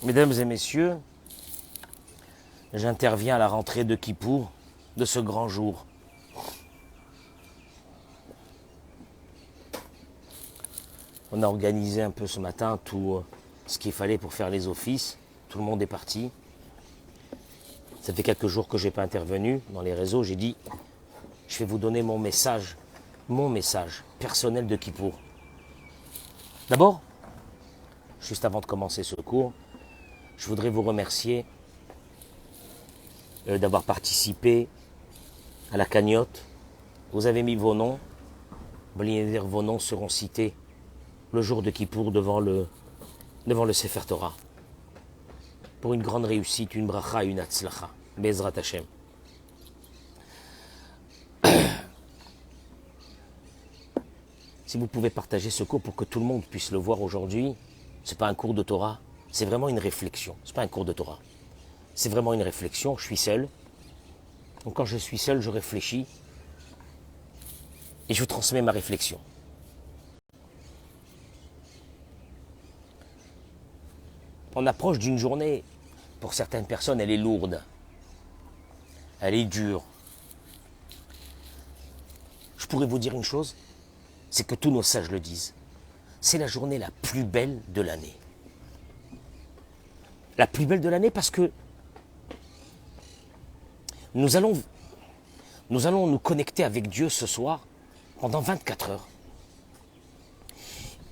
Mesdames et messieurs, j'interviens à la rentrée de Kippour, de ce grand jour. On a organisé un peu ce matin tout ce qu'il fallait pour faire les offices. Tout le monde est parti. Ça fait quelques jours que je n'ai pas intervenu dans les réseaux. J'ai dit, je vais vous donner mon message personnel de Kippour. D'abord, juste avant de commencer ce cours, je voudrais vous remercier d'avoir participé à la cagnotte. Vous avez mis vos noms. Vos noms seront cités le jour de Kippour devant le Sefer Torah. Pour une grande réussite, une bracha, une hatzlacha. Bezrat Hashem. Si vous pouvez partager ce cours pour que tout le monde puisse le voir aujourd'hui, ce n'est pas un cours de Torah, c'est vraiment une réflexion. Ce n'est pas un cours de Torah. C'est vraiment une réflexion. Je suis seul. Donc quand je suis seul, je réfléchis et je vous transmets ma réflexion. On approche d'une journée, pour certaines personnes, elle est lourde. Elle est dure. Je pourrais vous dire une chose, c'est que tous nos sages le disent. C'est la journée la plus belle de l'année. La plus belle de l'année parce que nous allons nous connecter avec Dieu ce soir pendant 24 heures.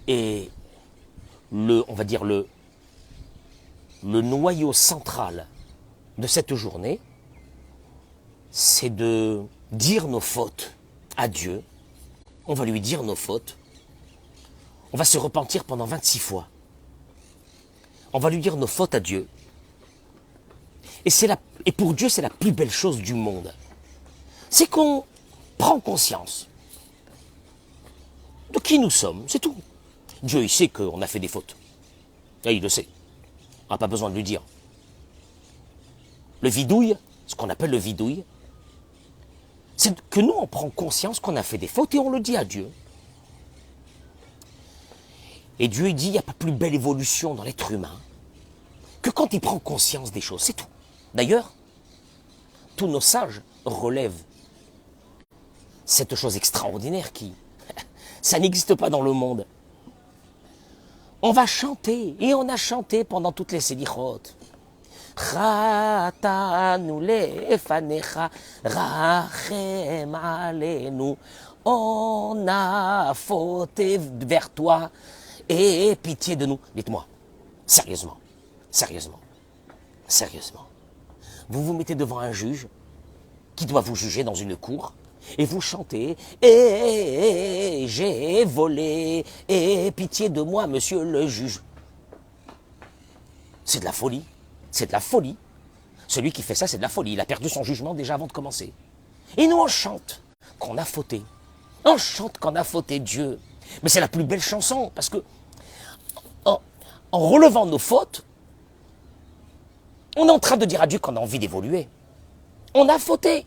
Et on va dire le noyau central de cette journée, c'est de dire nos fautes à Dieu. On va lui dire nos fautes. On va se repentir pendant 26 fois. On va lui dire nos fautes à Dieu. Et pour Dieu, c'est la plus belle chose du monde. C'est qu'on prend conscience de qui nous sommes, c'est tout. Dieu, il sait qu'on a fait des fautes. Et il le sait. On n'a pas besoin de lui dire. Le vidouille, ce qu'on appelle le vidouille, c'est que nous, on prend conscience qu'on a fait des fautes et on le dit à Dieu. Et Dieu dit, il n'y a pas plus belle évolution dans l'être humain que quand il prend conscience des choses, c'est tout. D'ailleurs, tous nos sages relèvent cette chose extraordinaire qui, ça n'existe pas dans le monde. On va chanter, et on a chanté pendant toutes les sédichot. Chatanu lefanecha, rachem aleinu. On a fauté vers toi, et pitié de nous. Dites-moi, sérieusement, sérieusement, sérieusement. Vous vous mettez devant un juge qui doit vous juger dans une cour, et vous chantez « Et j'ai volé, et pitié de moi, monsieur le juge ». C'est de la folie, c'est de la folie. Celui qui fait ça, c'est de la folie. Il a perdu son jugement déjà avant de commencer. Et nous, on chante qu'on a fauté. On chante qu'on a fauté Dieu. Mais c'est la plus belle chanson, parce que en relevant nos fautes, on est en train de dire à Dieu qu'on a envie d'évoluer. On a fauté.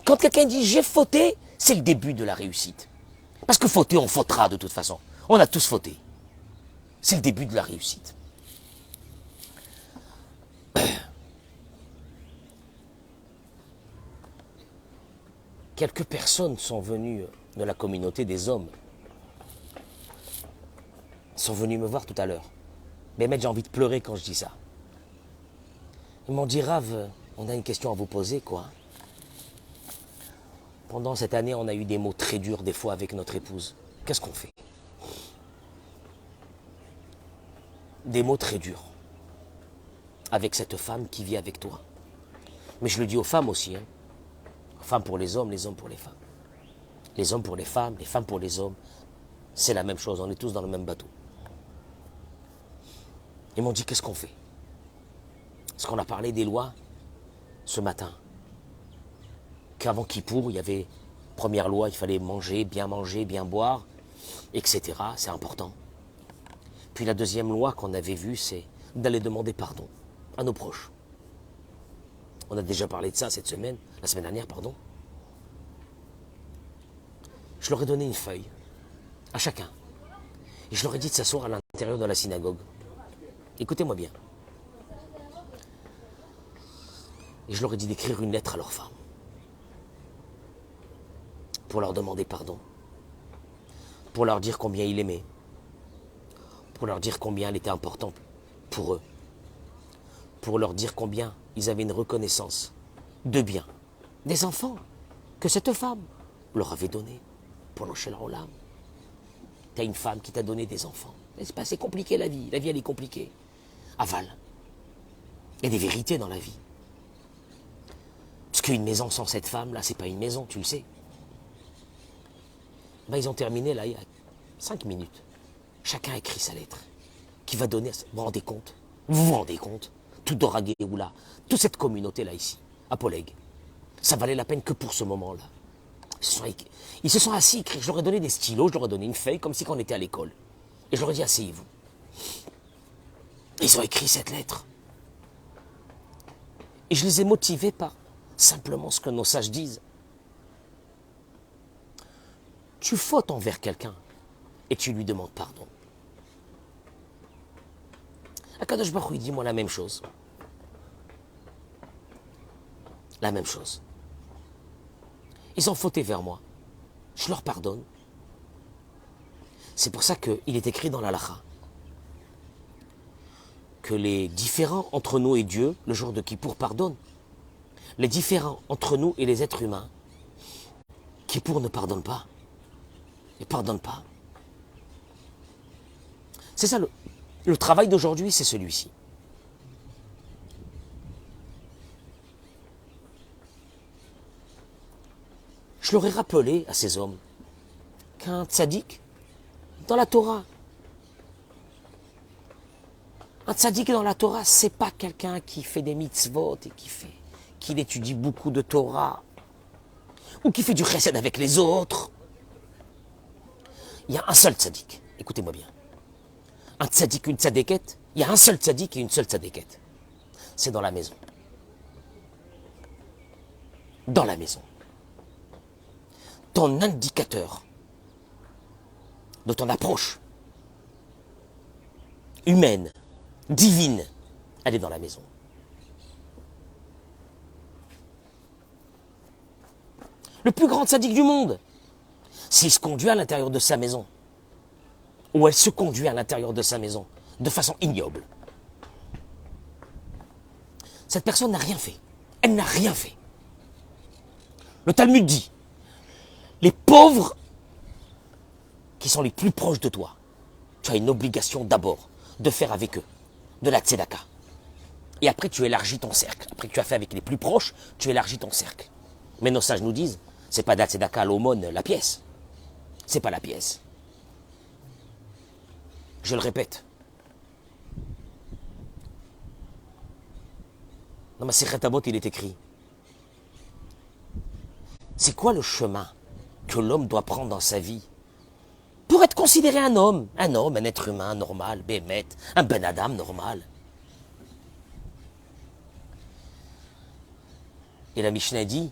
Quand quelqu'un dit « j'ai fauté », c'est le début de la réussite. Parce que fauter, on fautera de toute façon. On a tous fauté. C'est le début de la réussite. Quelques personnes sont venues de la communauté des hommes. Sont venues me voir tout à l'heure. Mais j'ai envie de pleurer quand je dis ça. Ils m'ont dit « Rav, on a une question à vous poser, quoi. » Pendant cette année, on a eu des mots très durs des fois avec notre épouse. Qu'est-ce qu'on fait? Des mots très durs avec cette femme qui vit avec toi. Mais je le dis aux femmes aussi. Femmes pour les hommes pour les femmes. Les hommes pour les femmes pour les hommes. C'est la même chose, on est tous dans le même bateau. Ils m'ont dit, qu'est-ce qu'on fait? Parce qu'on a parlé des lois ce matin. Qu'avant Kippour, il y avait, première loi, il fallait manger, bien boire, etc. C'est important. Puis la deuxième loi qu'on avait vue, c'est d'aller demander pardon à nos proches. On a déjà parlé de ça cette semaine, la semaine dernière, pardon. Je leur ai donné une feuille, à chacun. Et je leur ai dit de s'asseoir à l'intérieur de la synagogue. Écoutez-moi bien. Et je leur ai dit d'écrire une lettre à leur femme. Pour leur demander pardon. Pour leur dire combien ils l'aimaient. Pour leur dire combien elle était importante pour eux. Pour leur dire combien ils avaient une reconnaissance de bien. Des enfants que cette femme leur avait donné pour l'encher leur âme. Tu as une femme qui t'a donné des enfants. C'est compliqué la vie. La vie, elle est compliquée. Aval. Il y a des vérités dans la vie. Parce qu'une maison sans cette femme-là, c'est pas une maison, tu le sais. Ben, ils ont terminé là, il y a 5 minutes. Chacun a écrit sa lettre. Qui va donner. Vous vous rendez compte? Vous vous rendez compte? Tout Doragué ou là, toute cette communauté-là ici, à Poleg, ça valait la peine que pour ce moment-là. Ils se sont assis, écrits. Je leur ai donné des stylos, je leur ai donné une feuille, comme si on était à l'école. Et je leur ai dit, asseyez-vous. Ils ont écrit cette lettre. Et je les ai motivés par simplement ce que nos sages disent. Tu fautes envers quelqu'un et tu lui demandes pardon. Akadosh Baruch Hu, il dit moi la même chose. La même chose. Ils ont fauté vers moi. Je leur pardonne. C'est pour ça qu'il est écrit dans l'Halakha que les différends entre nous et Dieu, le jour de Kippour, pardonnent. Les différends entre nous et les êtres humains, Kippour ne pardonne pas. Il ne pardonne pas. C'est ça le travail d'aujourd'hui, c'est celui-ci. Je leur ai rappelé à ces hommes qu'un tzaddik, dans la Torah, un tzaddik dans la Torah, c'est pas quelqu'un qui fait des mitzvot et qui étudie beaucoup de Torah, ou qui fait du chesed avec les autres. Il y a un seul tzaddik, écoutez-moi bien. Un tzaddik, une tzadékette, il y a un seul tzaddik et une seule tzadékette. C'est dans la maison. Dans la maison. Ton indicateur de ton approche humaine, divine, elle est dans la maison. Le plus grand tzaddik du monde, s'il se conduit à l'intérieur de sa maison, ou elle se conduit à l'intérieur de sa maison, de façon ignoble, cette personne n'a rien fait. Elle n'a rien fait. Le Talmud dit, les pauvres qui sont les plus proches de toi, tu as une obligation d'abord de faire avec eux de la tzedaka. Et après, tu élargis ton cercle. Après que tu as fait avec les plus proches, tu élargis ton cercle. Mais nos sages nous disent, c'est pas de la tzedaka, l'aumône, la pièce. C'est pas la pièce. Je le répète. Dans ma Sechet Avot, il est écrit. C'est quoi le chemin que l'homme doit prendre dans sa vie pour être considéré un homme, un être humain normal, bémet, un ben adam normal? Et la Mishnah dit,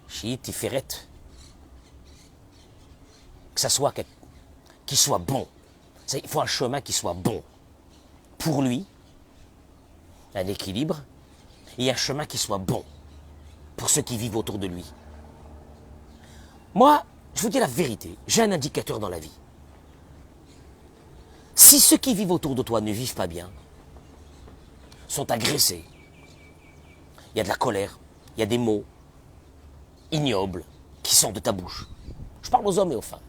Shiit Tiferet, que ça soit qu'il soit bon. Il faut un chemin qui soit bon pour lui, un équilibre, et un chemin qui soit bon pour ceux qui vivent autour de lui. Moi, je vous dis la vérité, j'ai un indicateur dans la vie. Si ceux qui vivent autour de toi ne vivent pas bien, sont agressés, il y a de la colère, il y a des mots ignobles qui sortent de ta bouche. Je parle aux hommes et aux femmes.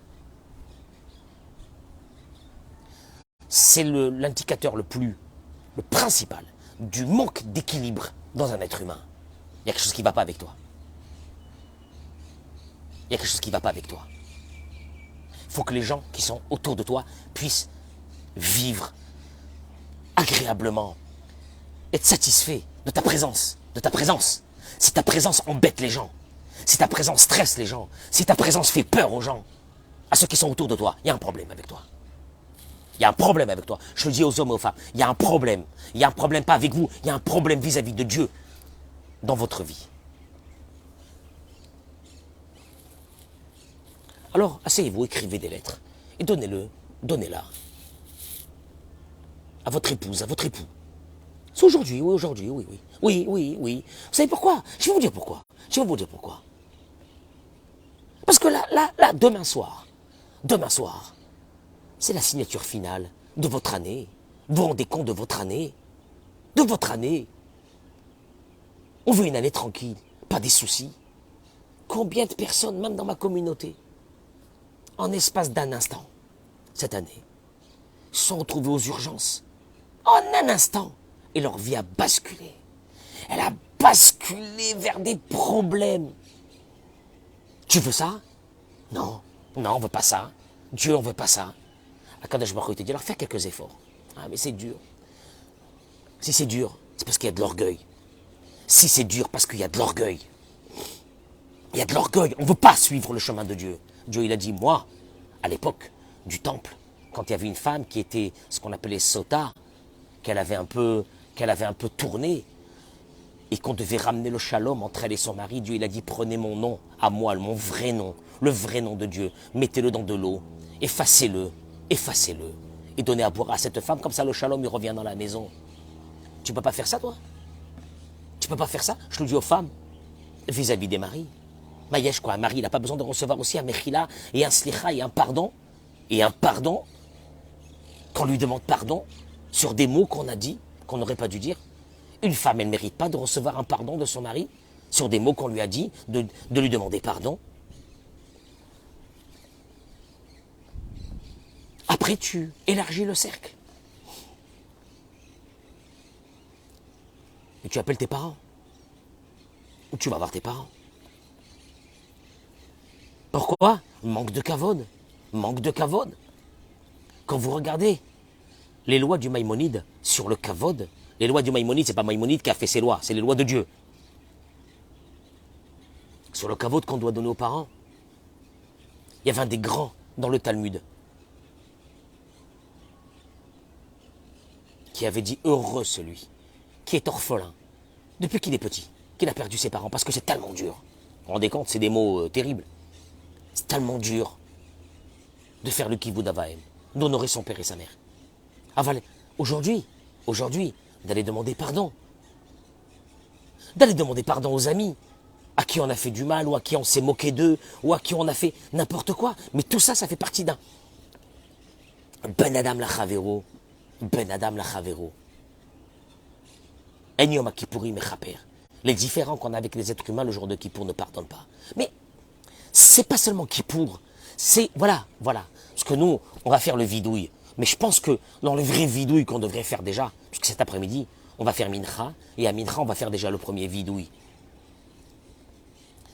C'est l'indicateur le principal du manque d'équilibre dans un être humain. Il y a quelque chose qui ne va pas avec toi. Il y a quelque chose qui ne va pas avec toi. Il faut que les gens qui sont autour de toi puissent vivre agréablement, être satisfaits de ta présence, Si ta présence embête les gens, si ta présence stresse les gens, si ta présence fait peur aux gens, à ceux qui sont autour de toi, il y a un problème avec toi. Il y a un problème avec toi. Je le dis aux hommes et aux femmes, il y a un problème. Il y a un problème pas avec vous, il y a un problème vis-à-vis de Dieu dans votre vie. Alors, asseyez-vous, écrivez des lettres et donnez-la à votre épouse, à votre époux. C'est aujourd'hui, oui, aujourd'hui, oui, oui. Oui, oui, oui. Vous savez pourquoi? Je vais vous dire pourquoi. Je vais vous dire pourquoi. Parce que là, demain soir, c'est la signature finale de votre année. Vous vous rendez compte de votre année? De votre année. On veut une année tranquille, pas des soucis. Combien de personnes, même dans ma communauté, en espace d'un instant, cette année, se sont retrouvées aux urgences, en un instant, et leur vie a basculé. Elle a basculé vers des problèmes. Tu veux ça? Non, non, on veut pas ça. Dieu, on veut pas ça. Akadosh Baruch Hu te dit, alors fais quelques efforts. Ah, mais c'est dur. Si c'est dur, c'est parce qu'il y a de l'orgueil. Si c'est dur, parce qu'il y a de l'orgueil. Il y a de l'orgueil. On ne veut pas suivre le chemin de Dieu. Dieu, il a dit, moi, à l'époque du temple, quand il y avait une femme qui était ce qu'on appelait sota, qu'elle avait un peu tourné, et qu'on devait ramener le shalom entre elle et son mari, Dieu, il a dit, prenez mon nom à moi, mon vrai nom, le vrai nom de Dieu, mettez-le dans de l'eau, effacez-le, et donnez à boire à cette femme, comme ça le shalom, il revient dans la maison. Tu ne peux pas faire ça, toi? Tu ne peux pas faire ça? Je le dis aux femmes, vis-à-vis des maris. Maïesh, quoi, un mari, il n'a pas besoin de recevoir aussi un mechila, et un slicha, et un pardon, qu'on lui demande pardon, sur des mots qu'on a dit, qu'on n'aurait pas dû dire. Une femme, elle ne mérite pas de recevoir un pardon de son mari sur des mots qu'on lui a dit, de lui demander pardon. Après, tu élargis le cercle. Et tu appelles tes parents. Ou tu vas voir tes parents. Pourquoi? Manque de kavod. Manque de kavod. Quand vous regardez les lois du Maïmonide sur le kavod, les lois du Maïmonide, ce n'est pas Maïmonide qui a fait ses lois, c'est les lois de Dieu. Sur le kavod qu'on doit donner aux parents, il y avait un des grands dans le Talmud qui avait dit heureux celui qui est orphelin depuis qu'il est petit, qu'il a perdu ses parents, parce que c'est tellement dur. Vous vous rendez compte, c'est des mots terribles. C'est tellement dur de faire le kibbout d'Avahem, d'honorer son père et sa mère. Aujourd'hui, d'aller demander pardon. D'aller demander pardon aux amis, à qui on a fait du mal, ou à qui on s'est moqué d'eux, ou à qui on a fait n'importe quoi. Mais tout ça, ça fait partie d'un Ben Adam la Chavero. Ben Adam la Chavero. En Yom Kippourim Mechaper. Les différends qu'on a avec les êtres humains le jour de Kippour ne pardonnent pas. Mais c'est pas seulement Kippour, c'est, voilà. Parce que nous, on va faire le vidouille. Mais je pense que dans le vrai vidouille qu'on devrait faire déjà, puisque cet après-midi, on va faire Mincha, et à Mincha, on va faire déjà le premier vidouille.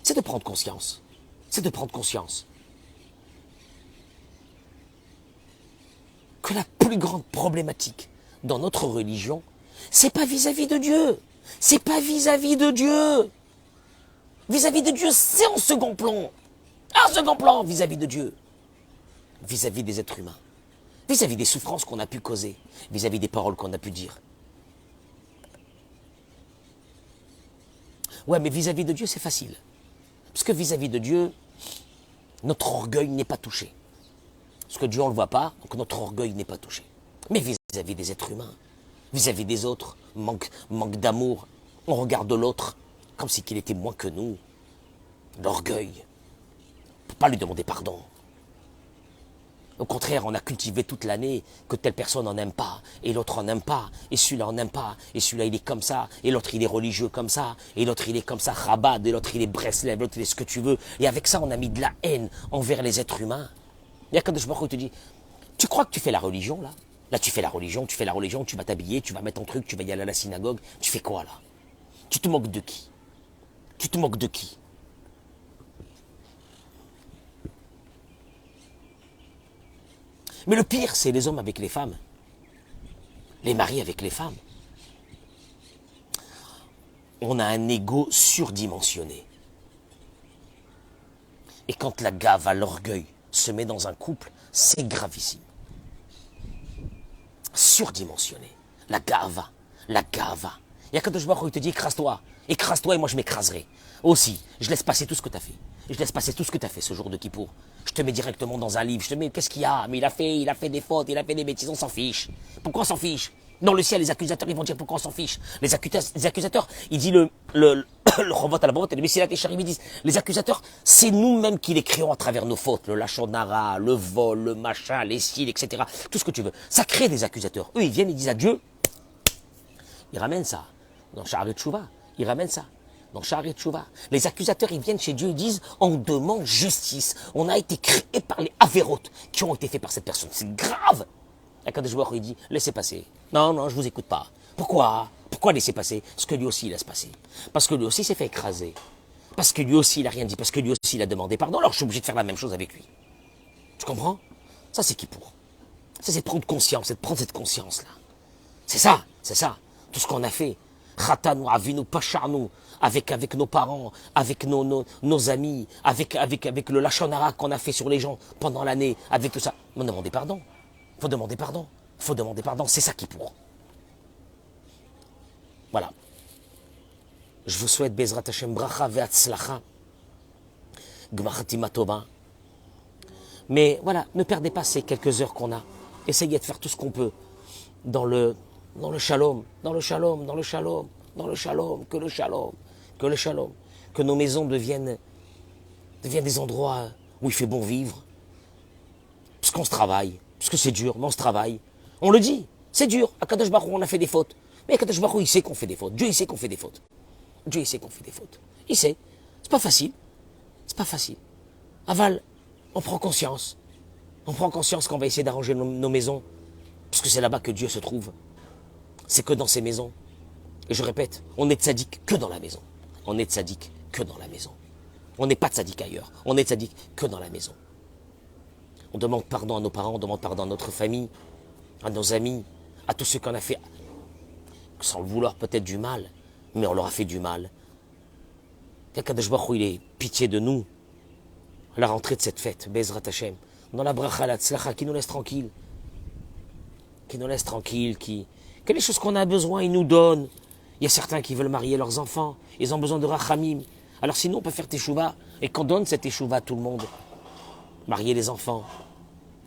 C'est de prendre conscience. C'est de prendre conscience que la plus grande problématique dans notre religion, c'est pas vis-à-vis de Dieu. C'est pas vis-à-vis de Dieu. Vis-à-vis de Dieu, c'est en second plan. En second plan, vis-à-vis de Dieu. Vis-à-vis des êtres humains. Vis-à-vis des souffrances qu'on a pu causer. Vis-à-vis des paroles qu'on a pu dire. Ouais, mais vis-à-vis de Dieu, c'est facile. Parce que vis-à-vis de Dieu, notre orgueil n'est pas touché. Parce que Dieu, on ne le voit pas, donc notre orgueil n'est pas touché. Mais vis-à-vis des êtres humains, vis-à-vis des autres, manque d'amour. On regarde l'autre comme si qu'il était moins que nous. L'orgueil. On ne peut pas lui demander pardon. Au contraire, on a cultivé toute l'année que telle personne en aime pas, et l'autre en aime pas, et celui-là en aime pas, et celui-là il est comme ça, et l'autre il est religieux comme ça, et l'autre il est comme ça, Chabad, et l'autre il est Breslev, l'autre il est ce que tu veux. Et avec ça, on a mis de la haine envers les êtres humains. Il y a quand je te dis, tu crois que tu fais la religion là? Là tu fais la religion, tu vas t'habiller, tu vas mettre ton truc, tu vas y aller à la synagogue, tu fais quoi là? Tu te moques de qui? Tu te moques de qui? Mais le pire, c'est les hommes avec les femmes. Les maris avec les femmes. On a un ego surdimensionné. Et quand la gave à l'orgueil se met dans un couple, c'est gravissime. Surdimensionné. La gava. Il y a quand je vois il te dit écrase-toi et moi je m'écraserai. Aussi, je laisse passer tout ce que tu as fait. Je laisse passer tout ce que tu as fait ce jour de Kippour. Je te mets directement dans un livre, je te mets qu'est-ce qu'il y a? Mais il a fait des fautes, il a fait des bêtises, on s'en fiche. Pourquoi on s'en fiche? Dans le ciel, les accusateurs, ils vont dire pourquoi on s'en fiche. Les accusateurs, il dit le Chovot à la Borot et le Messilat et Charim, ils disent, les accusateurs, c'est nous-mêmes qui les créons à travers nos fautes. Le lachonara, le vol, le machin, les cils, etc. Tout ce que tu veux. Ça crée des accusateurs. Eux, ils viennent, ils disent à Dieu, ils ramènent ça. Dans Sha'aret Teshuvah, ils ramènent ça. Dans Sha'aret Teshuvah, les accusateurs, ils viennent chez Dieu, ils disent, on demande justice. On a été créé par les avérotes qui ont été faits par cette personne. C'est grave. Akadosh Baruch Hu, il dit, laissez passer. Non, non, je vous écoute pas. Pourquoi? Pourquoi laisser passer? Parce que lui aussi, il laisse passer. Parce que lui aussi s'est fait écraser. Parce que lui aussi, il a rien dit. Parce que lui aussi, il a demandé pardon. Alors, je suis obligé de faire la même chose avec lui. Tu comprends? Ça, c'est qui pour? Ça, c'est prendre conscience, c'est de prendre cette conscience-là. C'est ça, c'est ça. Tout ce qu'on a fait. Khatanu, avinu, pacharnu, avec nos parents, avec nos amis, avec le lachonara qu'on a fait sur les gens pendant l'année, avec tout ça. On demandez pardon. Faut demander pardon. Faut demander pardon. C'est ça qui pour. Voilà. Je vous souhaite Bezrat Hashem bracha ve'atzlacha. Gmachatima tova. Mais voilà, ne perdez pas ces quelques heures qu'on a. Essayez de faire tout ce qu'on peut dans le shalom, dans le shalom, dans le shalom, dans le shalom, que le shalom, que le shalom. Que nos maisons deviennent des endroits où il fait bon vivre. Parce qu'on se travaille. Parce que c'est dur, mais on se travaille. On le dit, c'est dur. À Kadosh Baruch Hu, on a fait des fautes. Mais Kadosh Baruch Hu, il sait qu'on fait des fautes. Dieu, il sait qu'on fait des fautes. Dieu, il sait qu'on fait des fautes. Il sait. C'est pas facile. C'est pas facile. Aval, on prend conscience. On prend conscience qu'on va essayer d'arranger nos maisons. Parce que c'est là-bas que Dieu se trouve. C'est que dans ces maisons. Et je répète, on est tzaddik que dans la maison. On est tzaddik que dans la maison. On n'est pas tzaddik ailleurs. On est tzaddik que dans la maison. On demande pardon à nos parents, on demande pardon à notre famille, à nos amis, à tous ceux qu'on a fait, sans le vouloir peut-être du mal, mais on leur a fait du mal. Kadosh Baruch Hu, il est pitié de nous, à la rentrée de cette fête, Bezrat Hashem, dans la bracha, la tzlacha, qui nous laisse tranquille, que les choses qu'on a besoin, il nous donne. Il y a certains qui veulent marier leurs enfants, ils ont besoin de rachamim. Alors sinon, on peut faire teshuva, et qu'on donne cette teshuva à tout le monde. Marier les enfants,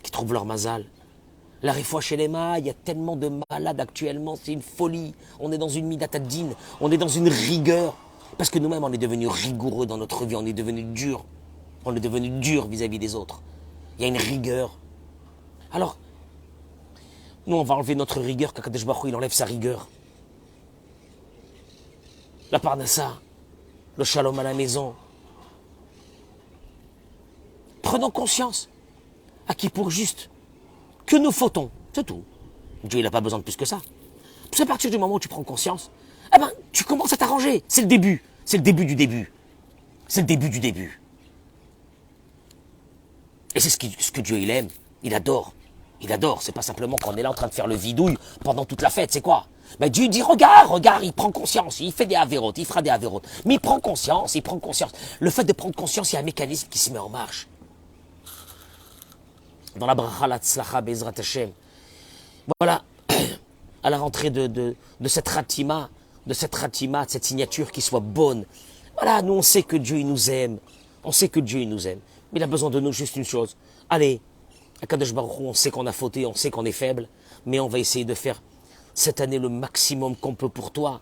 qui trouvent leur mazal. La réfoua chez les mains, il y a tellement de malades actuellement, c'est une folie. On est dans une midatadine, on est dans une rigueur. Parce que nous-mêmes, on est devenus rigoureux dans notre vie, on est devenus durs. On est devenus durs vis-à-vis des autres. Il y a une rigueur. Alors, nous, on va enlever notre rigueur, qu'Akadosh Baruch Hu, il enlève sa rigueur. La parnassa, le shalom à la maison. Prenons conscience à qui pour juste que nous fautons, c'est tout. Dieu, il n'a pas besoin de plus que ça. C'est à partir du moment où tu prends conscience, eh ben, tu commences à t'arranger. C'est le début. C'est le début du début. C'est le début du début. Et c'est ce que Dieu, il aime. Il adore. Il adore. C'est pas simplement qu'on est là en train de faire le vidouille pendant toute la fête. C'est quoi? Ben, Dieu dit, regarde, il prend conscience. Il fait des avérotes, il fera des avérotes. Mais il prend conscience. Le fait de prendre conscience, il y a un mécanisme qui se met en marche. Dans la bracha, la tzlacha, Bezrat Hashem. Voilà, à la rentrée de cette ratima, de cette signature qui soit bonne. Voilà, nous on sait que Dieu il nous aime. On sait que Dieu il nous aime. Mais il a besoin de nous juste une chose. Allez, à Kadosh Baruch Hu, on sait qu'on a fauté, on sait qu'on est faible, mais on va essayer de faire cette année le maximum qu'on peut pour toi,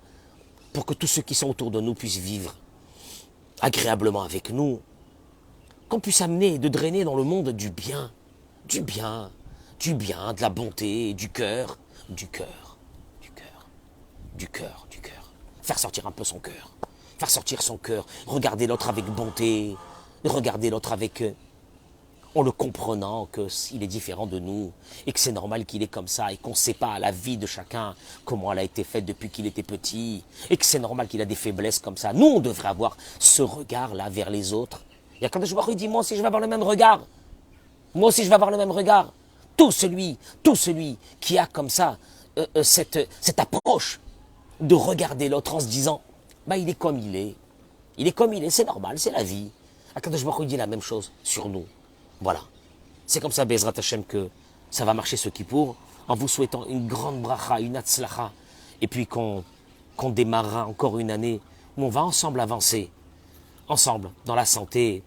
pour que tous ceux qui sont autour de nous puissent vivre agréablement avec nous, qu'on puisse amener, de drainer dans le monde du bien, de la bonté, du cœur. Faire sortir un peu son cœur. Faire sortir son cœur. Regarder l'autre avec bonté. Regarder l'autre avec... en le comprenant qu'il est différent de nous. Et que c'est normal qu'il est comme ça. Et qu'on ne sait pas la vie de chacun. Comment elle a été faite depuis qu'il était petit. Et que c'est normal qu'il a des faiblesses comme ça. Nous, on devrait avoir ce regard-là vers les autres. Il y a quand je vois, il dit, moi aussi je vais avoir le même regard. Moi aussi je vais avoir le même regard. Tout celui qui a comme ça cette approche de regarder l'autre en se disant, bah il est comme il est. Il est comme il est, c'est normal, c'est la vie. Akadosh Baruch Hu dit la même chose sur nous. Voilà. C'est comme ça, Bezrat Hashem, que ça va marcher ce Kippour, en vous souhaitant une grande bracha, une hatzlacha, et puis qu'on démarrera encore une année où on va ensemble avancer, ensemble, dans la santé,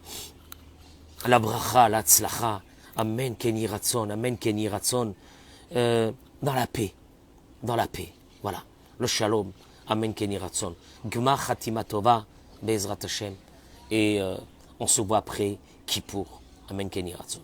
la bracha, la hatzlacha, amen keni ratzon, dans la paix. dans la paix. Voilà, le shalom. Amen Keni Ratson. Gmar Khatima Tova, Bezrat Hashem. Et on se voit après Kippour. Amen Keni Ratson.